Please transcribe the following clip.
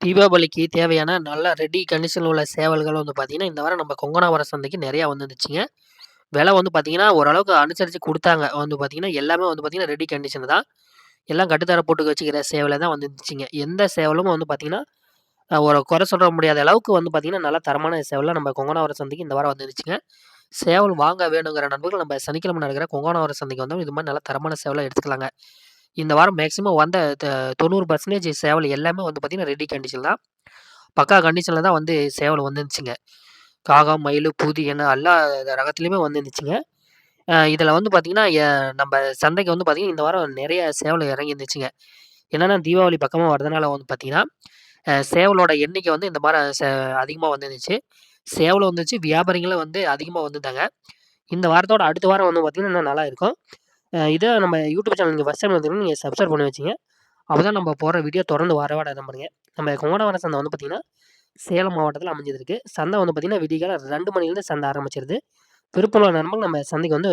தீபாவளிக்கு தேவையான நல்ல ரெடி கண்டிஷன்ல உள்ள சேவல்கள் வந்து பார்த்தீங்கன்னா, இந்த வாரம் நம்ம கொங்கனாவரம் சந்தைக்கு நெறையா வந்துருந்துச்சுங்க. விலை வந்து பார்த்தீங்கன்னா, ஓரளவுக்கு அனுசரிச்சு குடுத்தாங்க. வந்து பார்த்தீங்கன்னா, எல்லாமே வந்து பார்த்தீங்கன்னா, ரெடி கண்டிஷன் தான். எல்லாம் கட்டுத்தர போட்டு வச்சுக்கிற சேவலே தான் வந்துருந்துச்சுங்க. எந்த சேவலும் வந்து பார்த்தீங்கன்னா, ஒரு குறை சொல்ல முடியாத அளவுக்கு வந்து பார்த்தீங்கன்னா, நல்ல தரமான சேவல்லாம் நம்ம கொங்கனாவரம் சந்தைக்கு இந்த வாரம் வந்துருச்சுங்க. சேவல் வாங்க வேணுங்கிற நண்பர்கள் நம்ம சனிக்கிழமை நடக்கிற கொங்கனாவரம் சந்தைக்கு வந்தா இது மாரி நல்ல தரமான சேவலா எடுத்துக்கலாங்க. இந்த வாரம் மேக்ஸிமம் வந்த 90% சேவல் எல்லாமே வந்து பார்த்தீங்கன்னா, ரெடி கண்டிஷன் தான். பக்கா கண்டிஷன்ல தான் வந்து சேவல் வந்துருந்துச்சுங்க. காகம், மயிலு, பூதி என எல்லா ரகத்துலயுமே வந்துருந்துச்சுங்க. இதில வந்து பார்த்தீங்கன்னா, நம்ப சந்தைக்கு வந்து பார்த்தீங்கன்னா, இந்த வாரம் நெறைய சேவல் இறங்கிருந்துச்சுங்க. என்னன்னா தீபாவளி பக்கமா வரதுனால வந்து பார்த்தீங்கன்னா, சேவலோட எண்ணிக்கை வந்து இந்த வாரம் அதிகமா வந்துருந்துச்சு. சேவலும் வந்துச்சு, வியாபாரிங்களும் வந்து அதிகமா வந்திருந்தாங்க. இந்த வாரத்தோட அடுத்த வாரம் வந்து பார்த்தீங்கன்னா, இன்னும் நல்லா இருக்கும். இத நம்ம யூடியூப் சேனல் நீங்க ஃபர்ஸ்ட் டைம் வந்தீங்கன்னா, நீங்க சப்ஸ்கிரைப் பண்ணி வச்சுங்க. அப்பதான் நம்ம போடுற வீடியோ தொடர்ந்து வர வர நம்புறேங்க. நம்ம கும்பகோணம் சந்தை வந்து பார்த்தீங்கன்னா, சேலம் மாவட்டத்தில அமைஞ்சிருக்கு. சந்தை வந்து பார்த்தீங்கன்னா, விடிகாலை 2 மணிலேருந்து சந்தை ஆரம்பிச்சிருது. விருப்பமுள்ள நண்பர்கள் நம்ம சந்தைக்கு வந்து